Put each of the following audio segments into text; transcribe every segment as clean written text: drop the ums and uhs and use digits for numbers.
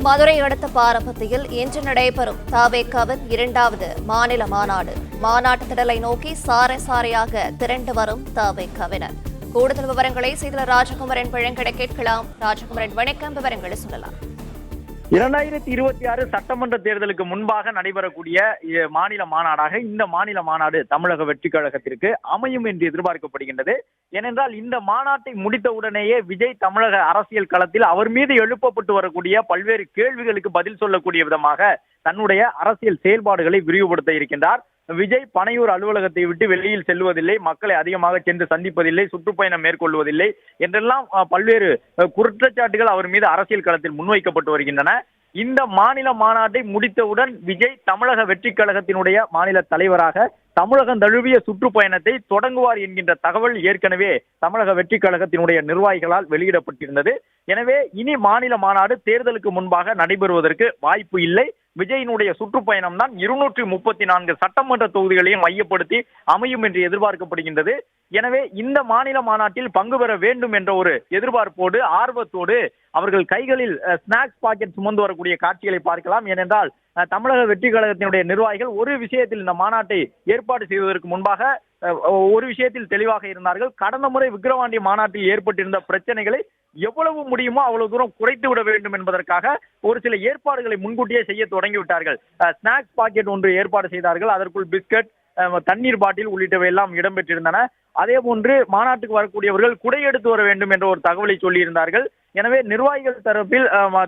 மதுரை அடுத்த பாரபத்தியில் இன்று நடைபெறும் தவேகாவின் 2வது மாநில மாநாடு. மாநாட்டு திடலை நோக்கி சாரை சாரையாக திரண்டு வரும் தவேகாவினர். கூடுதல் விவரங்களை செய்தியாளர் ராஜகுமரன் பழங்கடை கேட்கலாம். ராஜகுமரன், வணக்கம். விவரங்களை சொல்லலாம். 2026 சட்டமன்ற தேர்தலுக்கு முன்பாக நடைபெறக்கூடிய மாநில மாநாடாக இந்த மாநில மாநாடு தமிழக வெற்றி கழகத்திற்கு அமையும் என்று எதிர்பார்க்கப்படுகின்றது. ஏனென்றால் இந்த மாநாட்டை முடித்த உடனேயே விஜய் தமிழக அரசியல் களத்தில் அவர் மீது எழுப்பப்பட்டு வரக்கூடிய பல்வேறு கேள்விகளுக்கு பதில் சொல்லக்கூடிய விதமாக தன்னுடைய அரசியல் செயல்பாடுகளை விரிவுபடுத்த இருக்கின்றார். விஜய் பனையூர் அலுவலகத்தை விட்டு வெளியில் செல்வதில்லை, மக்களை அதிகமாக சென்று சந்திப்பதில்லை, சுற்றுப்பயணம் மேற்கொள்வதில்லை என்றெல்லாம் பல்வேறு குற்றச்சாட்டுகள் அவர் மீது அரசியல் களத்தில் முன்வைக்கப்பட்டு வருகின்றன. இந்த மாநில மாநாட்டை முடித்தவுடன் விஜய் தமிழக வெற்றி கழகத்தினுடைய மாநில தலைவராக தமிழகம் தழுவிய சுற்றுப்பயணத்தை தொடங்குவார் என்கின்ற தகவல் ஏற்கனவே தமிழக வெற்றி கழகத்தினுடைய நிர்வாகிகளால் வெளியிடப்பட்டிருந்தது. எனவே இனி மாநில மாநாடு தேர்தலுக்கு முன்பாக நடைபெறுவதற்கு வாய்ப்பு இல்லை. விஜயினுடைய சுற்றுப்பயணம் தான் 234 சட்டமன்ற தொகுதிகளையும் மையப்படுத்தி அமையும் என்று எதிர்பார்க்கப்படுகின்றது. எனவே இந்த மாநில மாநாட்டில் பங்கு பெற வேண்டும் என்ற ஒரு எதிர்பார்ப்போடு ஆர்வத்தோடு அவர்கள் கைகளில் ஸ்நாக்ஸ் பாக்கெட் சுமந்து வரக்கூடிய காட்சிகளை பார்க்கலாம். ஏனென்றால் தமிழக வெற்றி கழகத்தினுடைய நிர்வாகிகள் ஒரு விஷயத்தில் இந்த மாநாட்டை ஏற்பாடு செய்வதற்கு முன்பாக ஒரு விஷயத்தில் தெளிவாக இருந்தார்கள். கடந்த முறை விக்கிரவாண்டி மாநாட்டில் ஏற்பட்டிருந்த பிரச்சனைகளை எவ்வளவு முடியுமோ அவ்வளவு தூரம் குறைத்து விட வேண்டும் என்பதற்காக ஒரு சில ஏற்பாடுகளை முன்கூட்டியே செய்ய தொடங்கிவிட்டார்கள். ஸ்நாக்ஸ் பாக்கெட் ஒன்று ஏற்பாடு செய்தார்கள். அதற்குள் பிஸ்கட், தண்ணீர் பாட்டில் உள்ளிட்டவை எல்லாம் இடம்பெற்றிருந்தன. அதே போன்று மாநாட்டுக்கு வரக்கூடியவர்கள் குடை எடுத்து வர வேண்டும் என்ற ஒரு தகவலை சொல்லியிருந்தார்கள். எனவே நிர்வாகிகள் தரப்பில்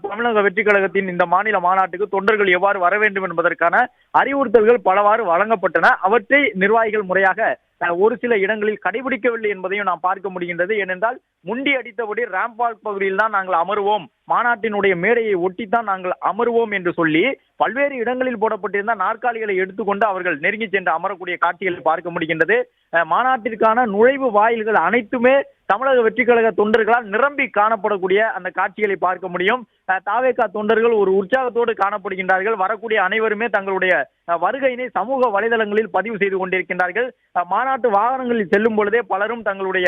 தமிழக வெற்றி கழகத்தின் இந்த மாநில மாநாட்டுக்கு தொண்டர்கள் எவ்வாறு வர வேண்டும் என்பதற்கான அறிவுறுத்தல்கள் பலவாறு வழங்கப்பட்டன. அவற்றை நிர்வாகிகள் முறையாக ஒரு சில இடங்களில் கடைபிடிக்கவில்லை என்பதையும் நாம் பார்க்க முடிகின்றது. ஏனென்றால் முண்டி அடித்தபடி ராம்பாக் பகுதியில் தான் நாங்கள் அமருவோம், மாநாட்டினுடைய மேடையை ஒட்டித்தான் நாங்கள் அமருவோம் என்று சொல்லி பல்வேறு இடங்களில் போடப்பட்டிருந்த நாற்காலிகளை எடுத்துக்கொண்டு அவர்கள் நெருங்கி சென்று அமரக்கூடிய காட்சிகளை பார்க்க முடிகின்றது. மாநாட்டிற்கான நுழைவு வாயில்கள் அனைத்துமே தமிழக வெற்றி கழக தொண்டர்களால் நிரம்பி காணப்படக்கூடிய அந்த காட்சிகளை பார்க்க முடியும். தாவேகா தொண்டர்கள் ஒரு உற்சாகத்தோடு காணப்படுகின்றார்கள். வரக்கூடிய அனைவருமே தங்களுடைய வருகையினை சமூக வலைதளங்களில் பதிவு செய்து கொண்டிருக்கின்றார்கள். மாநாட்டு வாகனங்களில் செல்லும் பொழுதே பலரும் தங்களுடைய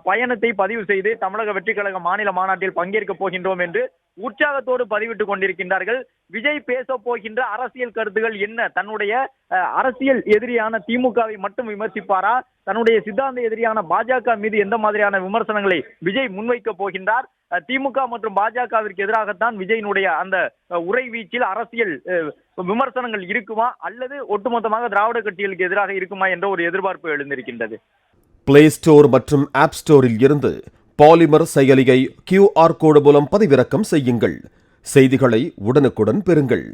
பயணத்தை பதிவு செய்து தமிழக வெற்றி கழக மாநில மாநாட்டில் பங்கேற்க போகின்றோம் என்று உற்சாகத்தோடு பதிவிட்டுக் கொண்டிருக்கின்றார்கள். விஜய் பேச போகின்ற அரசியல் கருத்துகள் என்ன? தன்னுடைய அரசியல் எதிரியான திமுகவை மட்டும் விமர்சிப்பாரா? தன்னுடைய சித்தாந்த எதிரியான பாஜக மீது எந்த மாதிரியான விமர்சனங்களை விஜய் முன்வைக்க போகின்றார்? திமுக மற்றும் பாஜகவிற்கு எதிராகத்தான் விஜயினுடைய அந்த உரை வீச்சில் அரசியல் விமர்சனங்கள் இருக்குமா, அல்லது ஒட்டுமொத்தமாக திராவிட கட்சிகளுக்கு எதிராக இருக்குமா என்ற ஒரு எதிர்பார்ப்பு எழுந்திருக்கின்றது. பிளே ஸ்டோர் மற்றும் ஆப் ஸ்டோரில் இருந்து பாலிமர் செயலியை QR கோடு மூலம் பதிவிறக்கம் செய்யுங்கள். செய்திகளை உடனுக்குடன் பெறுங்கள்.